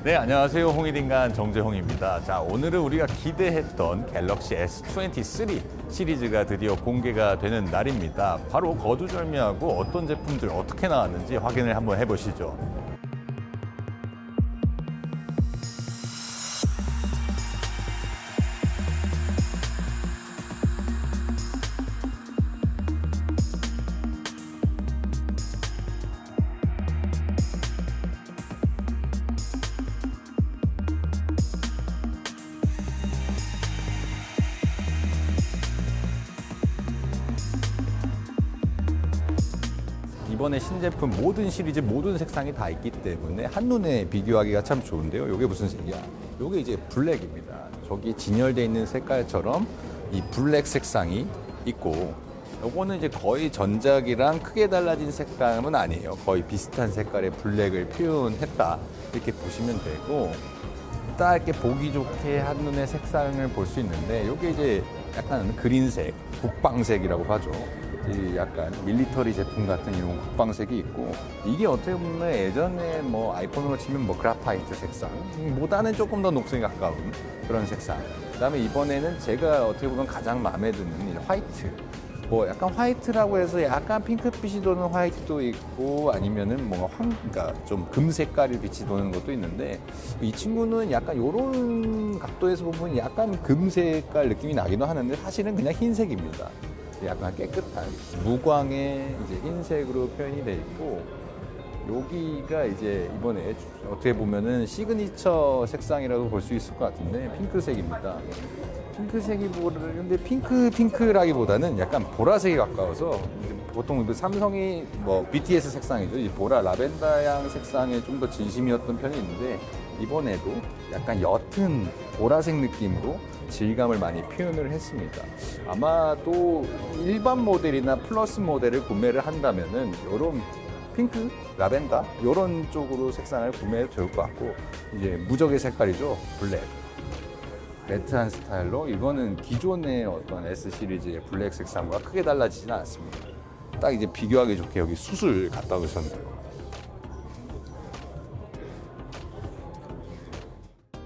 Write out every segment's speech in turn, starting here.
네, 안녕하세요. 홍일인간 정재홍입니다. 자, 오늘은 우리가 기대했던 갤럭시 S23 시리즈가 드디어 공개가 되는 날입니다. 바로 거두절미하고 어떤 제품들 어떻게 나왔는지 확인을 한번 해보시죠. 이번에 신제품 모든 시리즈 모든 색상이 다 있기 때문에 한눈에 비교하기가 참 좋은데요. 이게 무슨 색이야? 이게 이제 블랙입니다. 저기 진열되어 있는 색깔처럼 이 블랙 색상이 있고, 요거는 이제 거의 전작이랑 크게 달라진 색감은 아니에요. 거의 비슷한 색깔의 블랙을 표현했다, 이렇게 보시면 되고, 딱 이렇게 보기 좋게 한눈에 색상을 볼 수 있는데, 이게 이제 약간 그린색, 국방색이라고 하죠. 이 약간 밀리터리 제품 같은 이런 국방색이 있고, 이게 어떻게 보면 예전에 뭐 아이폰으로 치면 뭐 그라파이트 색상보다는 조금 더 녹색에 가까운 그런 색상. 그다음에 이번에는 제가 어떻게 보면 가장 마음에 드는 이 화이트. 뭐 약간 화이트라고 해서 약간 핑크빛이 도는 화이트도 있고, 아니면은 뭔가 그러니까 좀 금 색깔이 빛이 도는 것도 있는데, 이 친구는 약간 요런 각도에서 보면 약간 금 색깔 느낌이 나기도 하는데 사실은 그냥 흰색입니다. 약간 깨끗한 무광의 이제 흰색으로 표현이 되어 있고, 여기가 이제 이번에 어떻게 보면은 시그니처 색상이라고 볼 수 있을 것 같은데 핑크색입니다. 근데 핑크라기보다는 약간 보라색이 가까워서, 보통 삼성이 뭐 BTS 색상이죠. 이 보라 라벤더향 색상에 좀 더 진심이었던 편이 있는데, 이번에도 약간 옅은 보라색 느낌으로 질감을 많이 표현을 했습니다. 아마도 일반 모델이나 플러스 모델을 구매를 한다면은 이런 핑크, 라벤더 이런 쪽으로 색상을 구매해도 좋을 것 같고, 이제 무적의 색깔이죠. 블랙. 매트한 스타일로, 이거는 기존의 어떤 S 시리즈의 블랙 색상과 크게 달라지지는 않습니다. 딱 이제 비교하기 좋게 여기 숯을 갖다 놓으셨네요.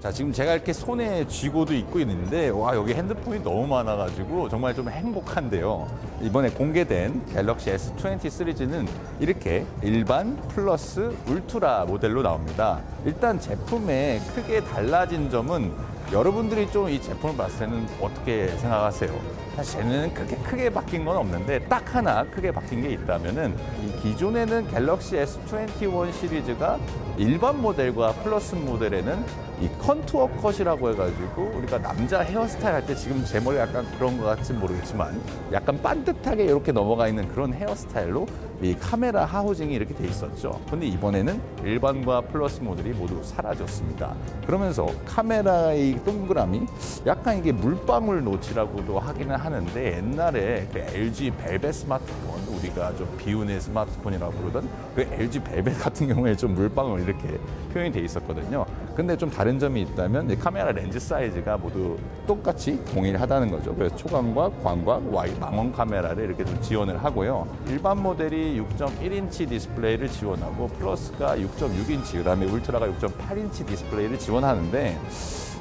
자, 지금 제가 이렇게 손에 쥐고도 있고 있는데, 와, 여기 핸드폰이 너무 많아가지고 정말 좀 행복한데요. 이번에 공개된 갤럭시 S20 시리즈는 이렇게 일반, 플러스, 울트라 모델로 나옵니다. 일단 제품에 크게 달라진 점은, 여러분들이 좀 이 제품을 봤을 때는 어떻게 생각하세요? 사실 쟤는 그렇게 크게 바뀐 건 없는데, 딱 하나 크게 바뀐 게 있다면은, 이 기존에는 갤럭시 S21 시리즈가 일반 모델과 플러스 모델에는 이 컨투어 컷이라고 해가지고, 우리가 남자 헤어스타일 할 때 지금 제 머리 약간 그런 것 같지 모르겠지만 약간 반듯하게 이렇게 넘어가 있는 그런 헤어스타일로 이 카메라 하우징이 이렇게 돼 있었죠. 근데 이번에는 일반과 플러스 모델이 모두 사라졌습니다. 그러면서 카메라의 동그라미, 약간 이게 물방울 노치라고도 하기는 하는데, 옛날에 그 LG 벨벳 스마트폰, 우리가 좀 비운의 스마트폰이라고 부르던 그 LG 벨벳 같은 경우에 좀 물방울 이렇게 표현이 돼 있었거든요. 근데 좀 다른 점이 있다면, 이 카메라 렌즈 사이즈가 모두 똑같이 동일하다는 거죠. 그래서 초광각, 광각, 망원 카메라를 이렇게 좀 지원을 하고요. 일반 모델이 6.1인치 디스플레이를 지원하고, 플러스가 6.6인치, 그다음에 울트라가 6.8인치 디스플레이를 지원하는데,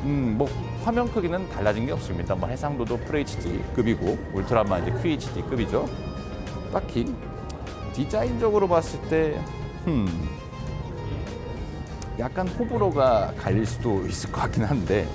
뭐 화면 크기는 달라진 게 없습니다. 뭐 해상도도 FHD급이고, 울트라만 이제 QHD급이죠. 딱히 디자인적으로 봤을 때 약간 호불호가 갈릴 수도 있을 것 같긴 한데,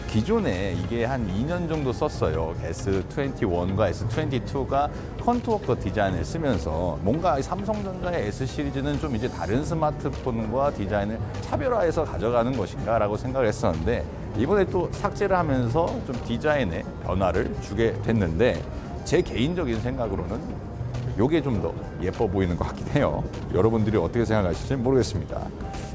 기존에 이게 한 2년 정도 썼어요. S21과 S22가 컨투어컷 디자인을 쓰면서 뭔가 삼성전자의 S 시리즈는 좀 이제 다른 스마트폰과 디자인을 차별화해서 가져가는 것인가 라고 생각을 했었는데, 이번에 또 삭제를 하면서 좀 디자인에 변화를 주게 됐는데, 제 개인적인 생각으로는 이게 좀 더 예뻐 보이는 것 같긴 해요. 여러분들이 어떻게 생각하실지 모르겠습니다.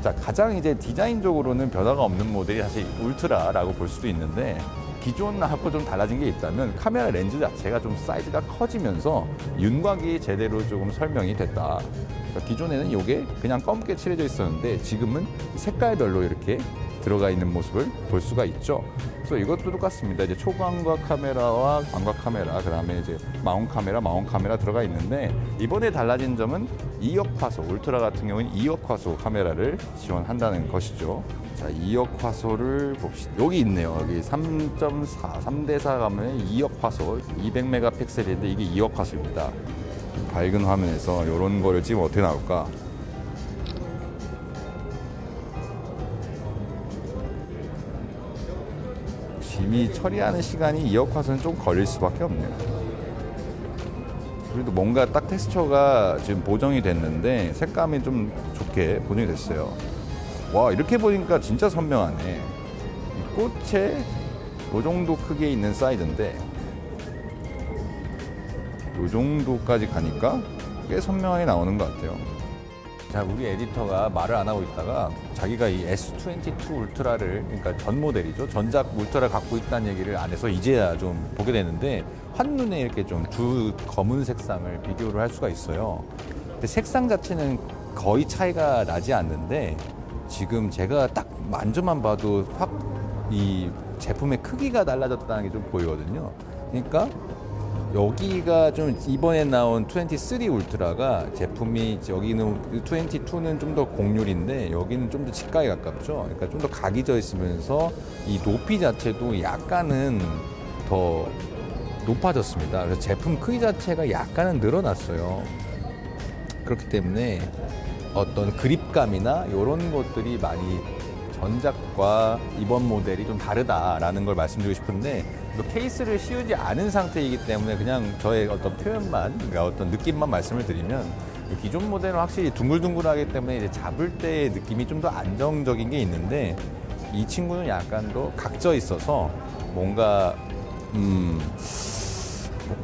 자, 가장 이제 디자인적으로는 변화가 없는 모델이 사실 울트라라고 볼 수도 있는데, 기존하고 좀 달라진 게 있다면 카메라 렌즈 자체가 좀 사이즈가 커지면서 윤곽이 제대로 조금 설명이 됐다. 그러니까 기존에는 이게 그냥 검게 칠해져 있었는데, 지금은 색깔별로 이렇게 들어가 있는 모습을 볼 수가 있죠. 그래서 이것도 똑같습니다. 이제 초광각 카메라와 광각 카메라, 그다음에 이제 마운트 카메라 들어가 있는데, 이번에 달라진 점은 2억 화소, 울트라 같은 경우는 2억 화소 카메라를 지원한다는 것이죠. 자, 2억 화소를 봅시다. 여기 있네요. 여기 3.4, 3대4 가면 2억 화소, 200메가픽셀인데 이게 2억 화소입니다. 밝은 화면에서 이런 거를 찍으면 어떻게 나올까? 이미 처리하는 시간이 2억 화소는 좀 걸릴 수밖에 없네요. 그래도 뭔가 딱 텍스처가 지금 보정이 됐는데 색감이 좀 좋게 보정이 됐어요. 와, 이렇게 보니까 진짜 선명하네. 이 꽃에 이 정도 크기에 있는 사이즈인데 이 정도까지 가니까 꽤 선명하게 나오는 것 같아요. 자, 우리 에디터가 말을 안 하고 있다가 자기가 이 S22 울트라를, 그러니까 전 모델이죠, 전작 울트라를 갖고 있다는 얘기를 안 해서 이제야 좀 보게 되는데, 한눈에 이렇게 좀 두 검은 색상을 비교를 할 수가 있어요. 근데 색상 자체는 거의 차이가 나지 않는데, 지금 제가 딱 만져만 봐도 확 이 제품의 크기가 달라졌다는 게 좀 보이거든요. 그러니까 여기가 좀 이번에 나온 23 울트라가 제품이, 여기는 22는 좀 더 곡률인데 여기는 좀 더 직각에 가깝죠. 그러니까 좀 더 각이 져 있으면서 이 높이 자체도 약간은 더 높아졌습니다. 그래서 제품 크기 자체가 약간은 늘어났어요. 그렇기 때문에 어떤 그립감이나 이런 것들이 많이 전작과 이번 모델이 좀 다르다라는 걸 말씀드리고 싶은데, 케이스를 씌우지 않은 상태이기 때문에 그냥 저의 어떤 표현만, 그러니까 어떤 느낌만 말씀을 드리면, 기존 모델은 확실히 둥글둥글하기 때문에 이제 잡을 때의 느낌이 좀 더 안정적인 게 있는데, 이 친구는 약간 더 각져 있어서 뭔가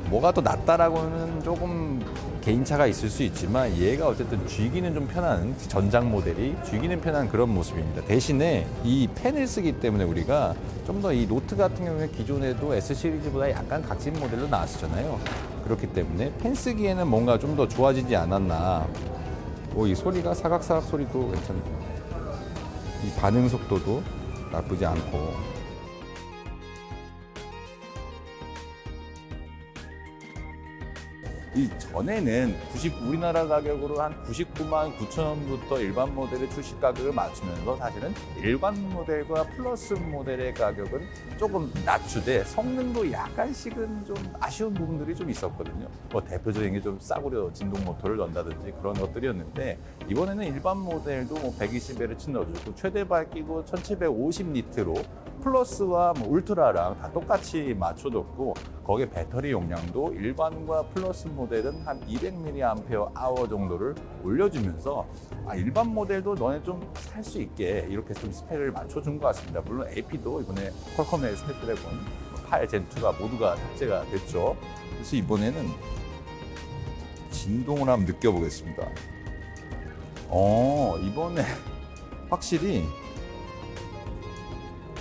뭐가 더 낫다라고는 조금 개인차가 있을 수 있지만, 얘가 어쨌든 쥐기는 좀 편한, 전작 모델이 쥐기는 편한 그런 모습입니다. 대신에 이 펜을 쓰기 때문에 우리가 좀 더 이 노트 같은 경우는 기존에도 S 시리즈보다 약간 각진 모델로 나왔었잖아요. 그렇기 때문에 펜 쓰기에는 뭔가 좀 더 좋아지지 않았나. 이 소리가 사각사각 소리도 괜찮고, 이 반응 속도도 나쁘지 않고. 이 전에는 우리나라 가격으로 한 99만 9천 원부터 일반 모델의 출시 가격을 맞추면서, 사실은 일반 모델과 플러스 모델의 가격은 조금 낮추되 성능도 약간씩은 좀 아쉬운 부분들이 좀 있었거든요. 대표적인 게 좀 싸구려 진동 모터를 넣는다든지 그런 것들이었는데, 이번에는 일반 모델도 120Hz 넣어주고 최대 밝기도 1750니트로 플러스와 울트라랑 다 똑같이 맞춰줬고, 거기에 배터리 용량도 일반과 플러스 모델은 한 200mAh 정도를 올려주면서, 일반 모델도 너네 좀 살 수 있게 이렇게 좀 스펙을 맞춰준 것 같습니다. 물론 AP도 이번에 퀄컴의 스냅드래곤 8 젠2가 모두가 탑재가 됐죠. 그래서 이번에는 진동을 한번 느껴보겠습니다. 이번에 확실히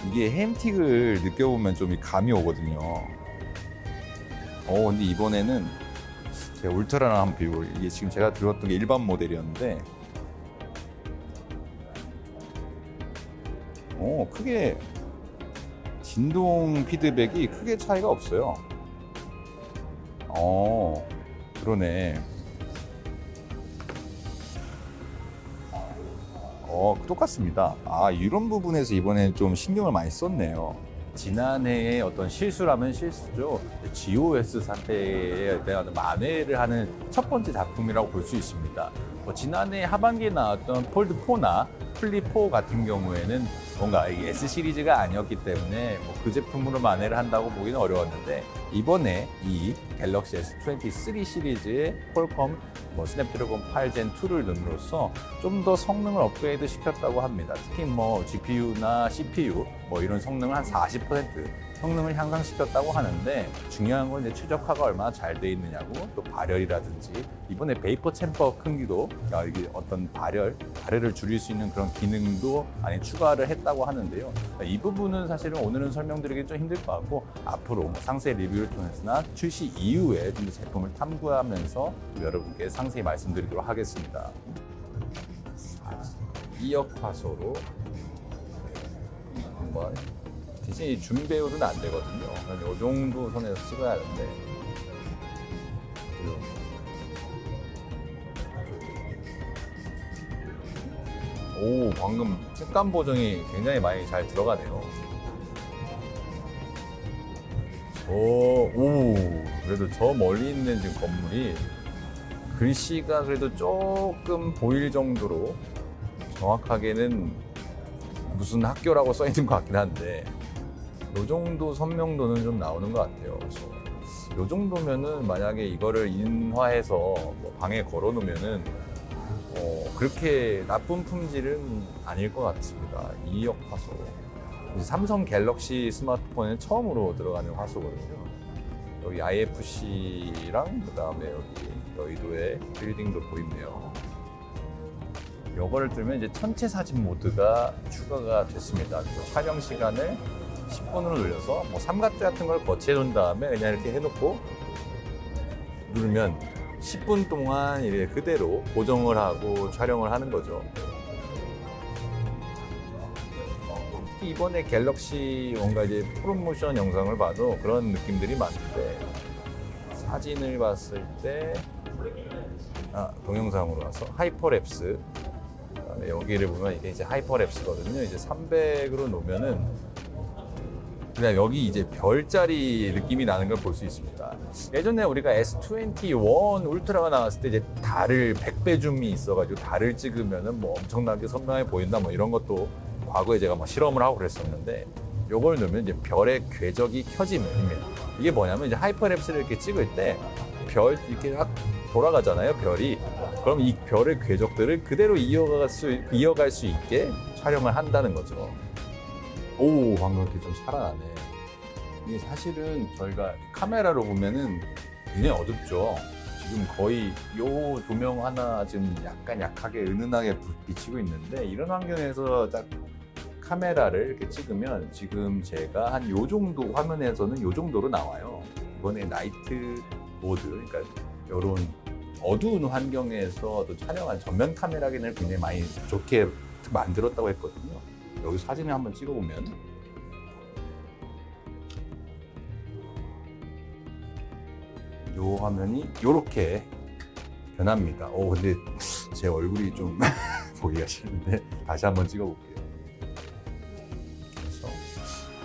이게 햄틱을 느껴보면 좀 감이 오거든요. 근데 이번에는 제가 울트라랑 한번 비교를, 이게 지금 제가 들었던 게 일반 모델이었는데, 크게 진동 피드백이 크게 차이가 없어요. 그러네. 똑같습니다. 이런 부분에서 이번에 좀 신경을 많이 썼네요. 지난해의 어떤 실수라면 실수죠. GOS 사태에 대한 만회를 하는 첫 번째 작품이라고 볼 수 있습니다. 지난해 하반기에 나왔던 폴드4나 플립4 같은 경우에는 뭔가 이 S 시리즈가 아니었기 때문에 그 제품으로 만회를 한다고 보기는 어려웠는데, 이번에 이 갤럭시 S23 시리즈의 퀄컴 스냅드래곤 8 젠2를 넣음으로써 좀 더 성능을 업그레이드 시켰다고 합니다. 특히 GPU나 CPU 이런 성능을 한 40% 성능을 향상시켰다고 하는데, 중요한 건 이제 최적화가 얼마나 잘 돼 있느냐고, 또 발열이라든지 이번에 베이퍼 챔버 크기도 이게 어떤 발열을 줄일 수 있는 그런 기능도 많이 추가를 했다고 하는데요. 이 부분은 사실은 오늘은 설명드리기 좀 힘들 것 같고, 앞으로 상세 리뷰를 통해서나 출시 이후에 좀 더 제품을 탐구하면서 여러분께 상세히 말씀드리도록 하겠습니다. 2억 화소로 찍으면 대신 이 줌 배율은 안 되거든요. 이 정도 선에서 찍어야 하는데. 오, 방금 색감 보정이 굉장히 많이 잘 들어가네요. 그래도 저 멀리 있는 지금 건물이 글씨가 그래도 조금 보일 정도로 정확하게는 무슨 학교라고 써 있는 것 같긴 한데 이 정도 선명도는 좀 나오는 것 같아요. 그래서 이 정도면은 만약에 이거를 인화해서 뭐 방에 걸어 놓으면은 그렇게 나쁜 품질은 아닐 것 같습니다. 2억 화소. 삼성 갤럭시 스마트폰에 처음으로 들어가는 화소거든요. 여기 IFC랑 그다음에 여기 여의도의 빌딩도 보이네요. 이거를 뜨면 이제 전체 사진 모드가 추가가 됐습니다. 그래서 촬영 시간을 10분으로 늘려서 뭐 삼각대 같은 걸 거치해 놓은 다음에 그냥 이렇게 해놓고 누르면 10분 동안 이렇게 그대로 고정을 하고 촬영을 하는 거죠. 이번에 갤럭시 뭔가 이제 프로모션 영상을 봐도 그런 느낌들이 많은데 사진을 봤을 때 동영상으로 와서 하이퍼랩스 여기를 보면 이게 이제 하이퍼랩스거든요. 이제 300으로 놓으면은 그냥 여기 이제 별자리 느낌이 나는 걸 볼 수 있습니다. 예전에 우리가 S21 울트라가 나왔을 때 이제 달을 100배 줌이 있어가지고 달을 찍으면은 뭐 엄청나게 선명해 보인다 뭐 이런 것도 과거에 제가 막 실험을 하고 그랬었는데 요걸 넣으면 이제 별의 궤적이 켜집니다. 이게 뭐냐면 이제 하이퍼랩스를 이렇게 찍을 때 별 이렇게 막 돌아가잖아요, 별이. 그럼 이 별의 궤적들을 그대로 이어갈 수 있게 촬영을 한다는 거죠. 오, 방금 이렇게 좀 살아나네. 이게 사실은 저희가 카메라로 보면은 굉장히 어둡죠. 지금 거의 요 조명 하나 지금 약간 약하게 은은하게 비치고 있는데 이런 환경에서 딱 카메라를 이렇게 찍으면 지금 제가 한 요 정도 화면에서는 요 정도로 나와요. 이번에 나이트 모드, 그러니까 이런 어두운 환경에서 또 촬영한 전면 카메라 기능을 굉장히 많이 좋게 만들었다고 했거든요. 여기 사진을 한번 찍어보면 요 화면이 요렇게 변합니다. 근데 제 얼굴이 좀 보기가 싫은데 다시 한번 찍어볼게요. 그래서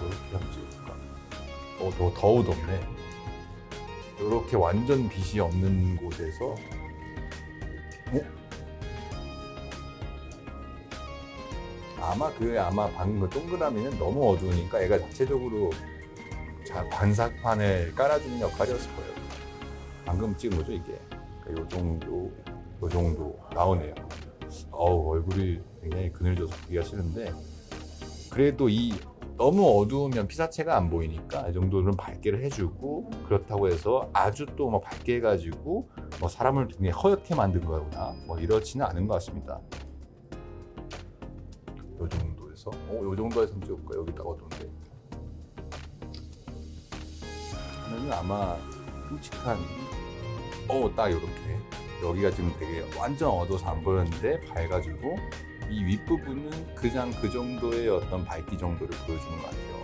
요렇게 한번 찍어볼까? 더 어둡네. 요렇게 완전 빛이 없는 곳에서 아마 방금 그 동그라미는 너무 어두우니까 얘가 자체적으로 반사판을 깔아주는 역할이었을 거예요. 방금 찍은 거죠, 이게. 그러니까 요 정도 나오네요. 얼굴이 굉장히 그늘져서 보기가 싫은데, 그래도 너무 어두우면 피사체가 안 보이니까 이 정도는 밝게를 해주고, 그렇다고 해서 아주 또 막 밝게 해가지고 뭐 사람을 굉장히 허옇게 만든 거구나, 뭐 이렇지는 않은 것 같습니다. 요 정도에서 요 정도에서 한번 찍어볼까요? 여기 딱 어두운데 하면은 아마 끔찍한 딱 요렇게 여기가 지금 되게 완전 어두워서 안 보였는데 밝아지고 이 윗부분은 그냥 그 정도의 어떤 밝기 정도를 보여주는 것 같아요.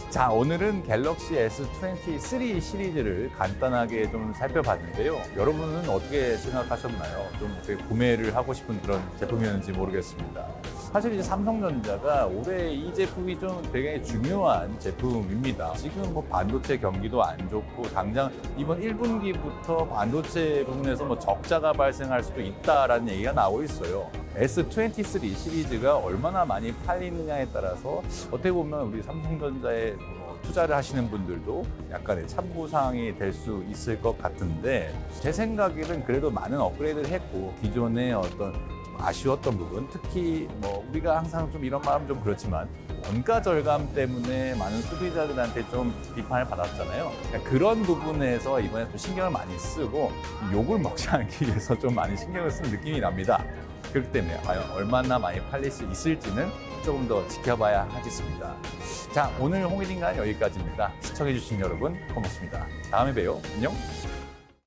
자, 오늘은 갤럭시 S23 시리즈를 간단하게 좀 살펴봤는데요. 여러분은 어떻게 생각하셨나요? 좀 어떻게 구매를 하고 싶은 그런 제품이었는지 모르겠습니다. 사실 이제 삼성전자가 올해 이 제품이 좀 되게 중요한 제품입니다. 지금 뭐 반도체 경기도 안 좋고 당장 이번 1분기부터 반도체 부분에서 뭐 적자가 발생할 수도 있다라는 얘기가 나오고 있어요. S23 시리즈가 얼마나 많이 팔리느냐에 따라서 어떻게 보면 우리 삼성전자에 투자를 하시는 분들도 약간의 참고사항이 될 수 있을 것 같은데 제 생각에는 그래도 많은 업그레이드를 했고 기존의 어떤 아쉬웠던 부분, 특히 뭐 우리가 항상 좀 이런 말하면 좀 그렇지만 원가 절감 때문에 많은 소비자들한테 좀 비판을 받았잖아요. 그러니까 그런 부분에서 이번에 좀 신경을 많이 쓰고 욕을 먹지 않기 위해서 좀 많이 신경을 쓴 느낌이 납니다. 그렇기 때문에 과연 얼마나 많이 팔릴 수 있을지는 조금 더 지켜봐야 하겠습니다. 자, 오늘 홍일인간 여기까지입니다. 시청해주신 여러분 고맙습니다. 다음에 봬요. 안녕.